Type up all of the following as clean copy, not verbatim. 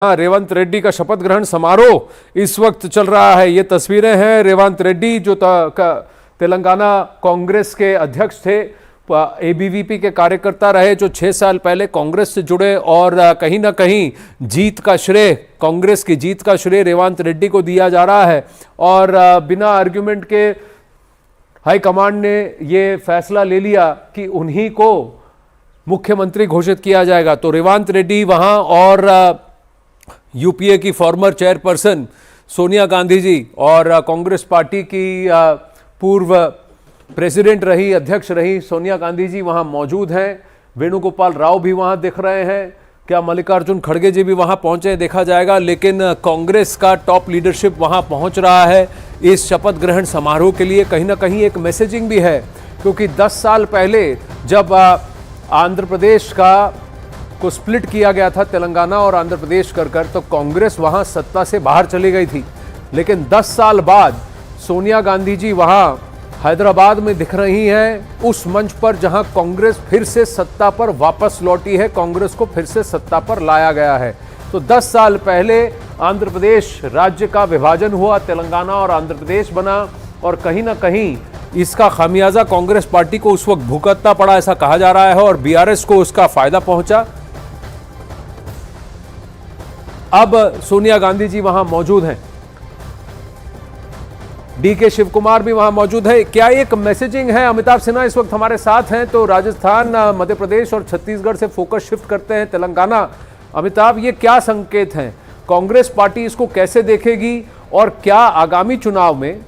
रेवंत रेड्डी का शपथ ग्रहण समारोह इस वक्त चल रहा है। ये तस्वीरें हैं रेवंत रेड्डी जो तेलंगाना कांग्रेस के अध्यक्ष थे, एबीवीपी के कार्यकर्ता रहे, जो 6 साल पहले कांग्रेस से जुड़े और कहीं ना कहीं जीत का श्रेय, कांग्रेस की जीत का श्रेय रेवंत रेड्डी को दिया जा रहा है। और बिना आर्ग्यूमेंट के हाईकमांड ने ये फैसला ले लिया कि उन्हीं को मुख्यमंत्री घोषित किया जाएगा। तो रेवंत रेड्डी वहां और यूपीए की फॉर्मर चेयरपर्सन सोनिया गांधी जी और कांग्रेस पार्टी की पूर्व प्रेसिडेंट रही, अध्यक्ष रही सोनिया गांधी जी वहां मौजूद हैं। वेणुगोपाल राव भी वहां दिख रहे हैं। क्या मल्लिकार्जुन खड़गे जी भी वहां पहुंचे देखा जाएगा, लेकिन कांग्रेस का टॉप लीडरशिप वहां पहुंच रहा है इस शपथ ग्रहण समारोह के लिए। कहीं ना कहीं एक मैसेजिंग भी है, क्योंकि 10 साल पहले जब आंध्र प्रदेश को स्प्लिट किया गया था, तेलंगाना और आंध्र प्रदेश कर तो कांग्रेस वहां सत्ता से बाहर चली गई थी। लेकिन 10 साल बाद सोनिया गांधी जी वहां हैदराबाद में दिख रही हैं, उस मंच पर जहां कांग्रेस फिर से सत्ता पर वापस लौटी है, कांग्रेस को फिर से सत्ता पर लाया गया है। तो 10 साल पहले आंध्र प्रदेश राज्य का विभाजन हुआ, तेलंगाना और आंध्र प्रदेश बना, और कहीं ना कहीं इसका खामियाजा कांग्रेस पार्टी को उस वक्त भुगतना पड़ा, ऐसा कहा जा रहा है, और बीआरएस को उसका फायदा पहुंचा। अब सोनिया गांधी जी वहां मौजूद हैं, डीके शिव कुमार भी वहां मौजूद है। क्या एक मैसेजिंग है? अमिताभ सिन्हा इस वक्त हमारे साथ हैं। तो राजस्थान, मध्य प्रदेश और छत्तीसगढ़ से फोकस शिफ्ट करते हैं तेलंगाना। अमिताभ, ये क्या संकेत हैं? कांग्रेस पार्टी इसको कैसे देखेगी, और क्या आगामी चुनाव में,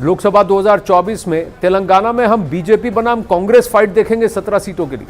लोकसभा 2024 में तेलंगाना में हम बीजेपी बनाम कांग्रेस फाइट देखेंगे 17 सीटों के लिए?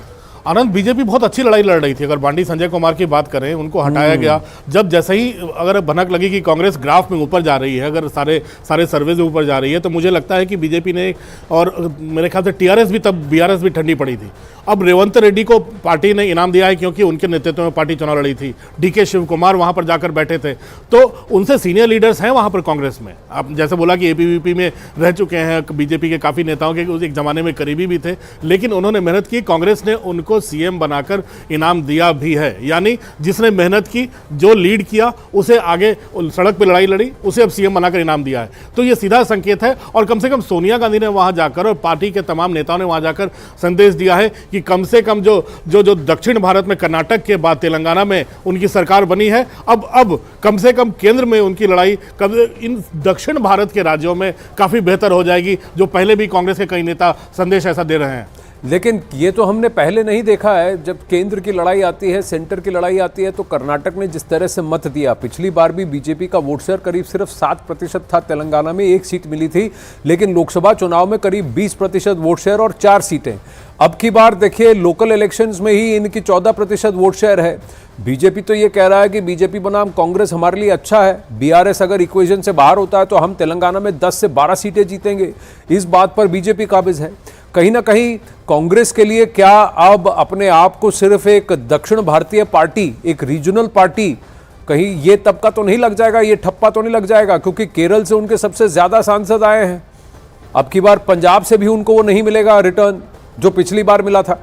आनंद, बीजेपी बहुत अच्छी लड़ाई लड़ रही थी। अगर बांडी संजय कुमार की बात करें, उनको हटाया गया। जब जैसे ही अगर भनक लगी कि कांग्रेस ग्राफ में ऊपर जा रही है, अगर सारे सर्वे से ऊपर जा रही है, तो मुझे लगता है कि बीजेपी ने, और मेरे ख्याल से टीआरएस भी, तब बीआरएस भी ठंडी पड़ी थी। अब रेवंत रेड्डी को पार्टी ने इनाम दिया है, क्योंकि उनके नेतृत्व में पार्टी चुनाव लड़ी थी। डीके शिव कुमार वहां पर जाकर बैठे थे, तो उनसे सीनियर लीडर्स हैं वहां पर कांग्रेस में। आप जैसे बोला कि एबीवीपी में रह चुके हैं बीजेपी के काफ़ी नेताओं के, उस एक जमाने में करीबी भी थे, लेकिन उन्होंने मेहनत की। कांग्रेस ने उनको सीएम बनाकर इनाम दिया भी है। यानी जिसने मेहनत की, जो लीड किया, उसे आगे सड़क पर लड़ाई लड़ी, उसे अब सीएम बनाकर इनाम दिया है। तो ये सीधा संकेत है। और कम से कम सोनिया गांधी ने वहां जाकर, और पार्टी के तमाम नेताओं ने वहां जाकर संदेश दिया है कि कम से कम जो दक्षिण भारत में कर्नाटक के बाद तेलंगाना में उनकी सरकार बनी है, अब कम से कम केंद्र में उनकी लड़ाई इन दक्षिण भारत के राज्यों में काफी बेहतर हो जाएगी, जो पहले भी कांग्रेस के कई नेता संदेश ऐसा दे रहे हैं। लेकिन ये तो हमने पहले नहीं देखा है। जब केंद्र की लड़ाई आती है, सेंटर की लड़ाई आती है, तो कर्नाटक ने जिस तरह से मत दिया, पिछली बार भी बीजेपी का वोट शेयर करीब सिर्फ 7% था, तेलंगाना में 1 सीट मिली थी, लेकिन लोकसभा चुनाव में करीब 20% वोट शेयर और 4 सीटें। अब की बार देखिए, लोकल इलेक्शंस में ही इनकी 14% वोट शेयर है। बीजेपी तो ये कह रहा है कि बीजेपी बनाम कांग्रेस हमारे लिए अच्छा है, बीआरएस अगर इक्वेशन से बाहर होता है तो हम तेलंगाना में 10 से 12 सीटें जीतेंगे। इस बात पर बीजेपी काबिज है। कहीं ना कहीं कांग्रेस के लिए क्या अब अपने आप को सिर्फ एक दक्षिण भारतीय पार्टी, एक रीजनल पार्टी, कहीं ये तबका तो नहीं लग जाएगा, ये ठप्पा तो नहीं लग जाएगा? क्योंकि केरल से उनके सबसे ज्यादा सांसद आए हैं। अब की बार पंजाब से भी उनको वो नहीं मिलेगा रिटर्न जो पिछली बार मिला था।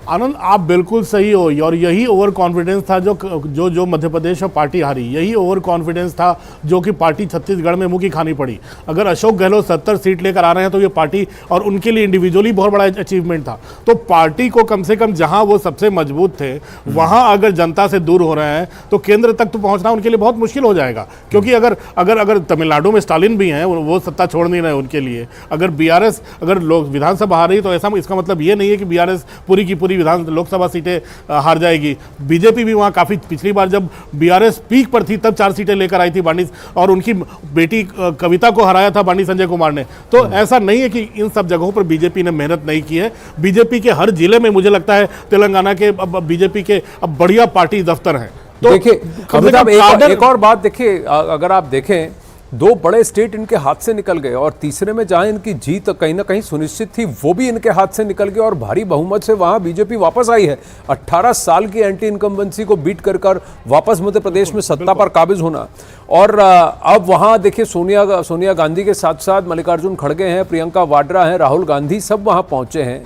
आनंद, आप बिल्कुल सही हो, और यही ओवर कॉन्फिडेंस था जो मध्य प्रदेश में पार्टी हारी। यही ओवर कॉन्फिडेंस था जो कि पार्टी छत्तीसगढ़ में मुंह की खानी पड़ी। अगर अशोक गहलोत 70 सीट लेकर आ रहे हैं, तो ये पार्टी और उनके लिए इंडिविजुअली बहुत बड़ा अचीवमेंट था। तो पार्टी को कम से कम जहां वो सबसे मजबूत थे, वहां अगर जनता से दूर हो रहे हैं, तो केंद्र तक तो पहुंचना उनके लिए बहुत मुश्किल हो जाएगा। क्योंकि अगर तमिलनाडु में स्टालिन भी हैं, वो सत्ता छोड़ नहीं रहे उनके लिए। अगर बीआरएस अगर विधानसभा हार रही, तो ऐसा इसका मतलब ये नहीं है कि बीआरएस पूरी की पूरी लोकसभा सीटें हार जाएगी। बीजेपी भी वहां काफी, पिछली बार जब बीआरएस पीक पर थी, तब 4 सीटें लेकर आई थी बांडी, और उनकी बेटी कविता को हराया था बांडी संजय कुमार ने। तो ऐसा नहीं है कि इन सब जगहों पर बीजेपी ने मेहनत नहीं की है। बीजेपी के हर जिले में मुझे लगता है तेलंगाना के बीजेपी के अब बढ़िया पार्टी दफ्तर हैं। तो देखिए एक और बात देखिए, अगर आप देखें, 2 बड़े स्टेट इनके हाथ से निकल गए, और तीसरे में जहां इनकी जीत कहीं ना कहीं सुनिश्चित थी, वो भी इनके हाथ से निकल गए, और भारी बहुमत से वहां बीजेपी वापस आई है। 18 साल की एंटी इनकम्बेंसी को बीट कर वापस मध्य प्रदेश में सत्ता पर काबिज होना। और अब वहां देखिए, सोनिया गांधी के साथ साथ मल्लिकार्जुन खड़गे हैं, प्रियंका वाड्रा हैं, राहुल गांधी, सब वहां पहुंचे हैं।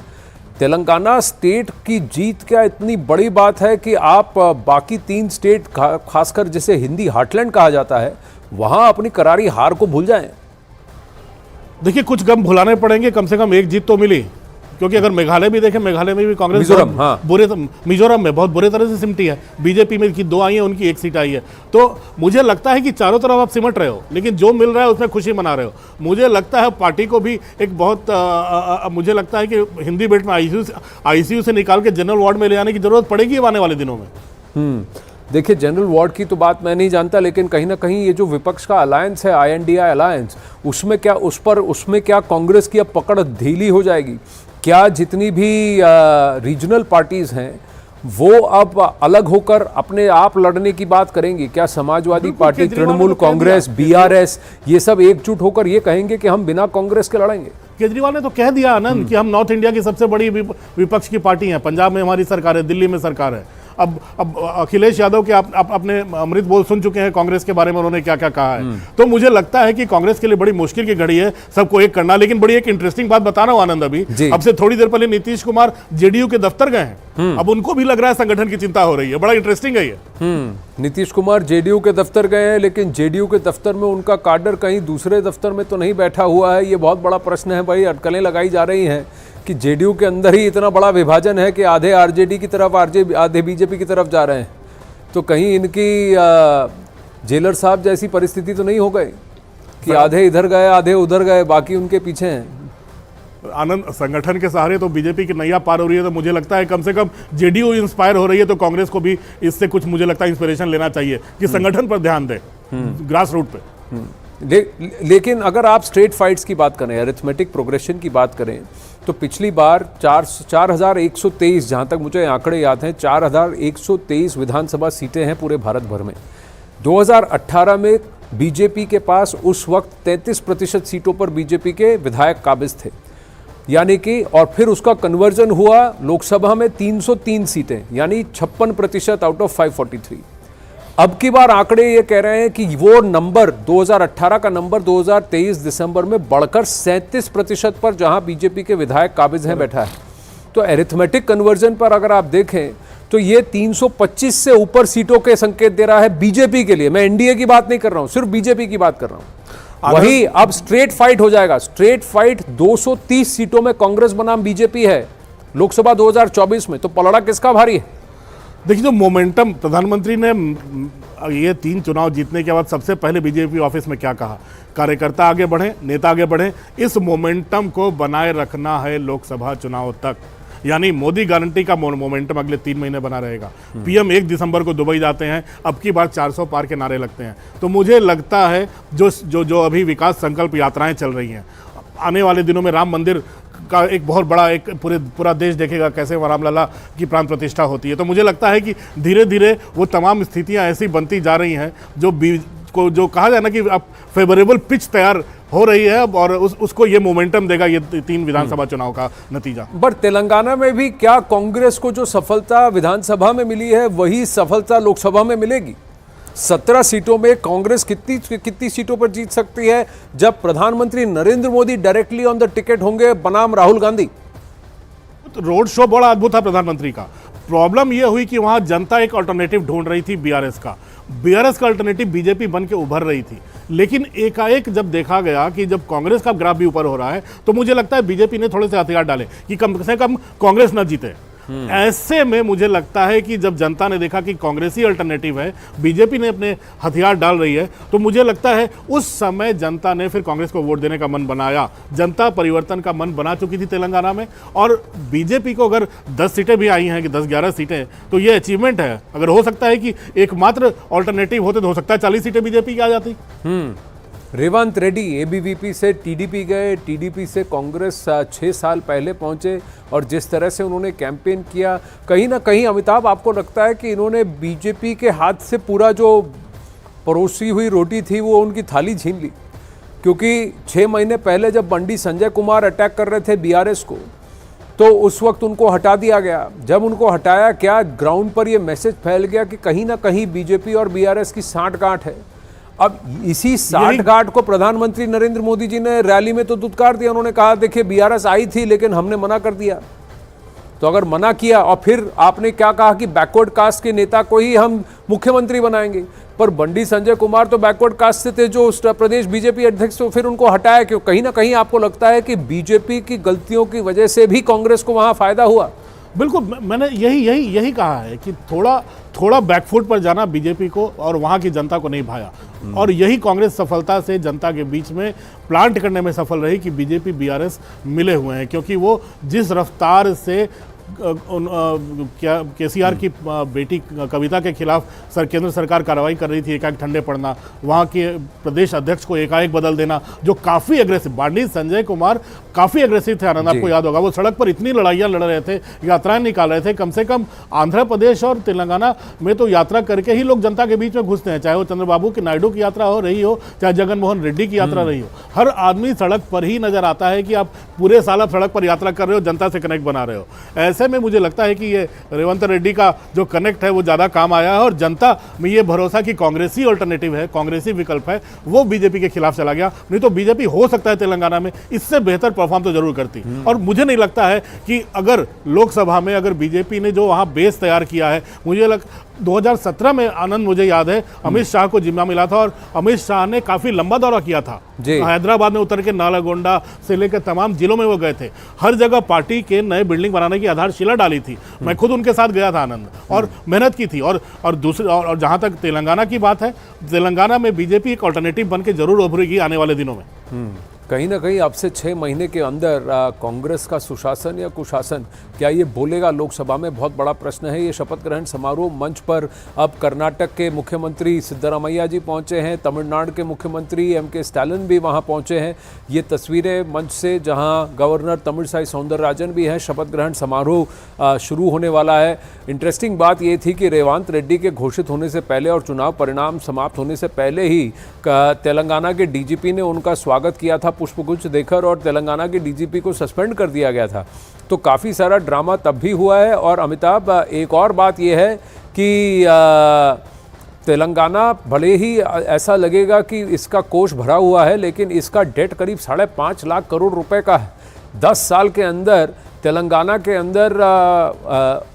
तेलंगाना स्टेट की जीत क्या इतनी बड़ी बात है कि आप बाकी 3 स्टेट खासकर जिसे हिंदी हार्टलैंड कहा जाता है वहां अपनी करारी हार को भूल जाएं? देखिए, कुछ गम भुलाने पड़ेंगे, कम से कम एक जीत तो मिली, क्योंकि अगर मेघालय भी देखें, मेघालय में भी कांग्रेस मिजोरम, हाँ। मिजोरम में बहुत बुरे तरह से सिमटी है। बीजेपी में की 2 आई है, उनकी 1 सीट आई है। तो मुझे लगता है कि चारों तरफ आप सिमट रहे हो, लेकिन जो मिल रहा है उसमें खुशी मना रहे हो। मुझे लगता है पार्टी को भी एक बहुत मुझे लगता है कि हिंदी बेल्ट में आईसीयू से निकाल के जनरल वार्ड में ले आने की जरूरत पड़ेगी आने वाले दिनों में। देखिए, जनरल वार्ड की तो बात मैं नहीं जानता, लेकिन कहीं ना कहीं ये जो विपक्ष का अलायंस है, INDI अलायंस, उसमें क्या कांग्रेस की अब पकड़ ढीली हो जाएगी? क्या जितनी भी रीजनल पार्टीज हैं वो अब अलग होकर अपने आप लड़ने की बात करेंगी? क्या समाजवादी पार्टी, तृणमूल कांग्रेस, BRS ये सब एकजुट होकर ये कहेंगे कि हम बिना कांग्रेस के लड़ेंगे? केजरीवाल ने तो कह दिया आनंद कि हम नॉर्थ इंडिया की सबसे बड़ी विपक्ष की पार्टी हैं। पंजाब में हमारी सरकार है, दिल्ली में सरकार है। अब अखिलेश यादव के आप अपने अमृत बोल सुन चुके हैं कांग्रेस के बारे में, उन्होंने क्या क्या कहा है। तो मुझे लगता है कि कांग्रेस के लिए बड़ी मुश्किल की घड़ी है सबको एक करना। लेकिन बड़ी एक इंटरेस्टिंग बात बता रहा हूं आनंद, अभी अब से थोड़ी देर पहले नीतीश कुमार JDU के दफ्तर गए हैं। अब उनको भी लग रहा है संगठन की चिंता हो रही है। बड़ा इंटरेस्टिंग है ये। नीतीश कुमार JDU के दफ्तर गए हैं, लेकिन JDU के दफ्तर में उनका काडर कहीं दूसरे दफ्तर में तो नहीं बैठा हुआ है? ये बहुत बड़ा प्रश्न है भाई। अटकलें लगाई जा रही हैं कि JDU के अंदर ही इतना बड़ा विभाजन है कि आधे RJD की तरफ, आधे BJP की तरफ जा रहे हैं। तो कहीं इनकी जेलर साहब जैसी परिस्थिति तो नहीं हो गई कि आधे इधर गए, आधे उधर गए, बाकी उनके पीछे हैं? आनंद, संगठन के सहारे तो बीजेपी की नैया पार हो रही है। तो मुझे लगता है कम से कम JDU इंस्पायर हो रही है, तो कांग्रेस को भी इससे कुछ मुझे लगता है इंस्पिरेशन लेना चाहिए कि संगठन पर ध्यान दे, ग्रास रूट पे। लेकिन अगर आप स्ट्रेट फाइट्स की बात करें, अरिथमेटिक प्रोग्रेशन की बात करें, तो पिछली बार 4123, जहां तक मुझे आंकड़े याद हैं, 4123 विधानसभा सीटें हैं पूरे भारत भर में। 2018 में बीजेपी के पास उस वक्त 33% सीटों पर बीजेपी के विधायक काबिज थे, यानी कि, और फिर उसका कन्वर्जन हुआ लोकसभा में 303 सीटें, यानी 56% आउट ऑफ 543। अब की बार आंकड़े ये कह रहे हैं कि वो नंबर 2018 का नंबर 2023 दिसंबर में बढ़कर 37% पर, जहां बीजेपी के विधायक काबिज हैं, बैठा है। तो एरिथमेटिक कन्वर्जन पर अगर आप देखें तो ये 325 से ऊपर सीटों के संकेत दे रहा है बीजेपी के लिए। मैं एनडीए की बात नहीं कर रहा हूं, सिर्फ बीजेपी की बात कर रहा हूं। वही अब स्ट्रेट फाइट हो जाएगा। स्ट्रेट फाइट 230 सीटों में कांग्रेस बनाम बीजेपी है लोकसभा 2024 में। तो पलड़ा किसका भारी है? देखिए, जो मोमेंटम प्रधानमंत्री ने ये 3 चुनाव जीतने के बाद सबसे पहले बीजेपी ऑफिस में क्या कहा, कार्यकर्ता आगे बढ़े, नेता आगे बढ़े, इस मोमेंटम को बनाए रखना है लोकसभा चुनाव तक। यानी मोदी गारंटी का मोमेंटम अगले 3 महीने बना रहेगा। PM 1 दिसंबर को दुबई जाते हैं, अब की बार 400 पार के नारे लगते हैं। तो मुझे लगता है जो अभी विकास संकल्प यात्राएं चल रही हैं, आने वाले दिनों में राम मंदिर का एक बहुत बड़ा एक पूरा देश देखेगा कैसे रामलला की प्राण प्रतिष्ठा होती है। तो मुझे लगता है कि धीरे धीरे वो तमाम स्थितियां ऐसी बनती जा रही हैं जो कहा जाए ना कि अब फेवरेबल पिच तैयार हो रही है, और उसको ये मोमेंटम देगा ये 3 विधानसभा चुनाव का नतीजा। बट तेलंगाना में भी क्या कांग्रेस को जो सफलता विधानसभा में मिली है वही सफलता लोकसभा में मिलेगी? 17 सीटों में कांग्रेस कितनी सीटों पर जीत सकती है जब प्रधानमंत्री Narendra Modi directly on the ticket होंगे बनाम राहुल गांधी? रोड शो बड़ा अद्भुत था प्रधानमंत्री का। प्रॉब्लम यह हुई कि वहां जनता एक अल्टरनेटिव ढूंढ रही थी BRS का अल्टरनेटिव बीजेपी बन के उभर रही थी। लेकिन एकाएक जब देखा गया कि जब कांग्रेस का ग्राफ भी ऊपर हो रहा है, तो मुझे लगता है बीजेपी ने थोड़े से हथियार डाले कि कम से कम कांग्रेस न जीते। ऐसे में मुझे लगता है कि जब जनता ने देखा कि कांग्रेस ही अल्टरनेटिव है, बीजेपी ने अपने हथियार डाल रही है, तो मुझे लगता है उस समय जनता ने फिर कांग्रेस को वोट देने का मन बनाया। जनता परिवर्तन का मन बना चुकी थी तेलंगाना में, और बीजेपी को अगर 10 सीटें भी आई हैं कि 10-11 सीटें, तो ये अचीवमेंट है। अगर हो सकता है कि एकमात्र अल्टरनेटिव होते तो हो सकता है 40 सीटें बीजेपी की आ जाती। रेवंत रेड्डी ABVP से TDP गए, TDP से कांग्रेस 6 साल पहले पहुंचे, और जिस तरह से उन्होंने कैंपेन किया, कहीं ना कहीं अमिताभ आपको लगता है कि इन्होंने बीजेपी के हाथ से पूरा जो परोसी हुई रोटी थी वो उनकी थाली छीन ली? क्योंकि 6 महीने पहले जब बंडी संजय कुमार अटैक कर रहे थे BRS को, तो उस वक्त उनको हटा दिया गया। जब उनको हटाया, क्या ग्राउंड पर ये मैसेज फैल गया कि कहीं ना कहीं बीजेपी और BRS की साठगांठ है। अब इसी साठगांठ को प्रधानमंत्री नरेंद्र मोदी जी ने रैली में तो दुत्कार दिया। उन्होंने कहा, देखिए BRS आई थी लेकिन हमने मना कर दिया। तो अगर मना किया और फिर आपने क्या कहा कि बैकवर्ड कास्ट के नेता को ही हम मुख्यमंत्री बनाएंगे, पर बंडी संजय कुमार तो बैकवर्ड कास्ट से थे जो उत्तर प्रदेश बीजेपी अध्यक्ष, तो फिर उनको हटाया क्यों? कहीं ना कहीं आपको लगता है कि बीजेपी की गलतियों की वजह से भी कांग्रेस को वहां फायदा हुआ? बिल्कुल, मैंने यही कहा है कि थोड़ा बैकफुट पर जाना बीजेपी को और वहां की जनता को नहीं भाया, और यही कांग्रेस सफलता से जनता के बीच में प्लांट करने में सफल रही कि बीजेपी बीआरएस मिले हुए हैं, क्योंकि वो जिस रफ्तार से केसीआर की बेटी कविता के खिलाफ केंद्र सरकार कार्रवाई कर रही थी, एकाएक ठंडे पड़ना, वहाँ के प्रदेश अध्यक्ष को एकाएक बदल देना, जो काफ़ी एग्रेसिव, बांडी संजय कुमार काफ़ी एग्रेसिव थे आनंद, आपको याद होगा, वो सड़क पर इतनी लड़ाइयाँ लड़ रहे थे, यात्राएं निकाल रहे थे, कम से कम आंध्र प्रदेश और तेलंगाना में तो यात्रा करके ही लोग जनता के बीच में घुसते हैं, चाहे वो चंद्रबाबू की नायडू की यात्रा हो रही हो, चाहे जगनमोहन रेड्डी की यात्रा रही हो, हर आदमी सड़क पर ही नजर आता है कि आप पूरे साल आप सड़क पर यात्रा कर रहे हो, जनता से कनेक्ट बना रहे हो। ऐसे में मुझे लगता है कि ये रेवंत रेड्डी का जो कनेक्ट है वो ज़्यादा काम आया है, और जनता में ये भरोसा कि कांग्रेसी अल्टरनेटिव है, कांग्रेसी विकल्प है, वो बीजेपी के खिलाफ चला गया। नहीं तो बीजेपी हो सकता है तेलंगाना में इससे बेहतर परफॉर्म तो जरूर करती, और मुझे नहीं लगता है कि अगर लोकसभा में अगर बीजेपी ने जो वहाँ बेस तैयार किया है, 2017 में आनंद मुझे याद है अमित शाह को जिम्मा मिला था, और अमित शाह ने काफी लंबा दौरा किया था, हैदराबाद में उतर के नालागोंडा से लेकर तमाम जिलों में वो गए थे, हर जगह पार्टी के नए बिल्डिंग बनाने की आधारशिला डाली थी। मैं खुद उनके साथ गया था आनंद, और मेहनत की थी, और जहां तक तेलंगाना की बात है, तेलंगाना में बीजेपी एक ऑल्टरनेटिव बन के जरूर उभरेगी आने वाले दिनों में। कहीं ना कहीं अब से 6 महीने के अंदर कांग्रेस का सुशासन या कुशासन क्या ये बोलेगा लोकसभा में, बहुत बड़ा प्रश्न है। ये शपथ ग्रहण समारोह मंच पर अब कर्नाटक के मुख्यमंत्री सिद्धरामैया जी पहुंचे हैं, तमिलनाडु के मुख्यमंत्री एम.के. स्टालिन भी वहां पहुंचे हैं। ये तस्वीरें मंच से जहां गवर्नर तमिलसाई सौंदरराजन भी हैं। शपथ ग्रहण समारोह शुरू होने वाला है। इंटरेस्टिंग बात ये थी कि रेवंत रेड्डी के घोषित होने से पहले और चुनाव परिणाम समाप्त होने से पहले ही तेलंगाना के डीजीपी ने उनका स्वागत किया था पुष्पगुच्छ देकर, और तेलंगाना के डीजीपी को सस्पेंड कर दिया गया था। तो काफ़ी सारा ड्रामा तब भी हुआ है। और अमिताभ, एक और बात यह है कि तेलंगाना भले ही ऐसा लगेगा कि इसका कोष भरा हुआ है, लेकिन इसका डेट करीब 5.5 लाख करोड़ रुपए का है। 10 साल के अंदर तेलंगाना के अंदर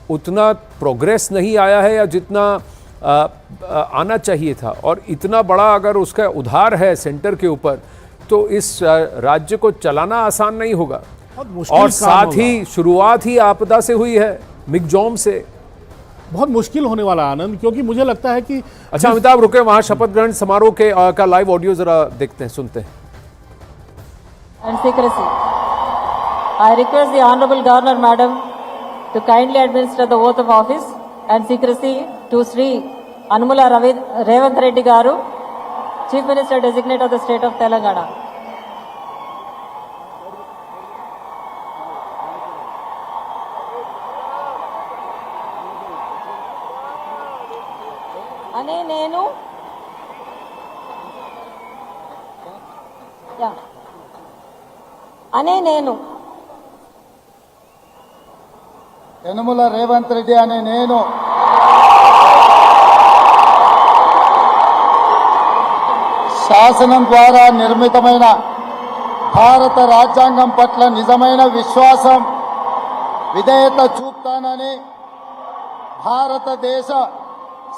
उतना प्रोग्रेस नहीं आया है या जितना आना चाहिए था, और इतना बड़ा अगर उसका उधार है सेंटर के ऊपर, तो इस राज्य को चलाना आसान नहीं होगा। और साथ ही शुरुआत ही आपदा से हुई है, मिगजॉम से। बहुत मुश्किल होने वाला आनंद, क्योंकि मुझे लगता है कि अच्छा अमिताभ रुके, वहां शपथ ग्रहण समारोह के का लाइव ऑडियो जरा देखते हैं, सुनते हैं। And secrecy. I request the Honorable Governor Madam to kindly administer the oath of office and secrecy to Sri Anmula Revanth Reddy Garu, Chief Minister Designate of the State of Telangana. అనే నేను యనమల రేవంత్ రెడ్డి అనే నేను శాసనం ద్వారా నిర్మితమైన భారత రాజ్యాంగం పట్ల నిజమైన విశ్వాసం విధేయత చూపుతానని, భారతదేశ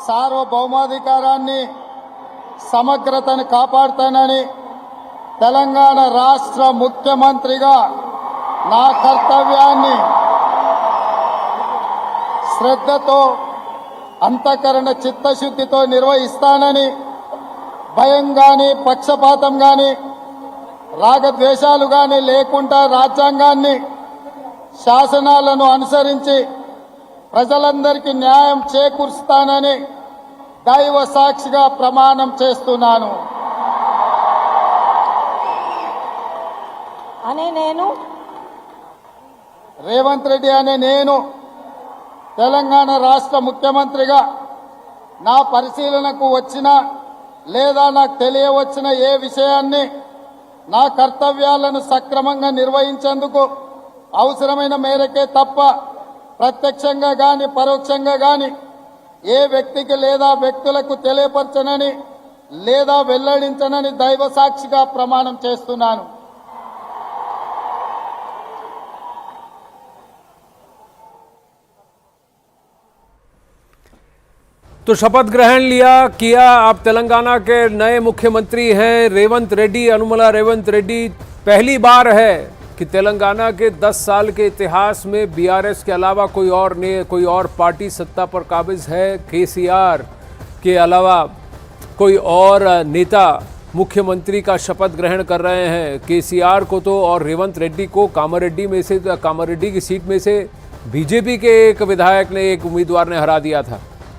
సార్వభౌమాధికారాన్ని సమగ్రతను కాపాడుతానని, తెలంగాణ రాష్ట్ర ముఖ్యమంత్రిగా నా కర్తవ్యాన్ని శ్రద్ధతో అంతఃకరణ చిత్తశుద్ధితో నిర్వహిస్తానని, భయం గాని పక్షపాతం గాని రాగద్వేషాలు గాని లేకుండా రాజ్యాంగాన్ని శాసనాలను అనుసరించి ప్రజలందరికీ న్యాయం చేకూరుస్తానని దైవ సాక్షిగా ప్రమాణం చేస్తున్నాను. అనే నేను రేవంత్ రెడ్డి అనే నేను తెలంగాణ రాష్ట్ర ముఖ్యమంత్రిగా నా పరిశీలనకు వచ్చిన లేదా నాకు తెలియవచ్చిన ఏ విషయాన్ని నా కర్తవ్యాలను సక్రమంగా నిర్వహించేందుకు అవసరమైన మేరకే తప్ప ప్రత్యక్షంగా గాని పరోక్షంగా గాని ఏ వ్యక్తికి లేదా వ్యక్తులకు తెలియపరచనని లేదా వెల్లడించనని దైవ సాక్షిగా ప్రమాణం చేస్తున్నాను. तो शपथ ग्रहण किया आप तेलंगाना के नए मुख्यमंत्री हैं रेवंत रेड्डी, अनुमला रेवंत रेड्डी। पहली बार है कि तेलंगाना के 10 साल के इतिहास में बीआरएस के अलावा कोई और पार्टी सत्ता पर काबिज है। केसीआर के अलावा कोई और नेता मुख्यमंत्री का शपथ ग्रहण कर रहे हैं। केसीआर को तो और रेवंत रेड्डी को कामारेड्डी की सीट में से बीजेपी के एक विधायक ने, एक उम्मीदवार ने हरा दिया था।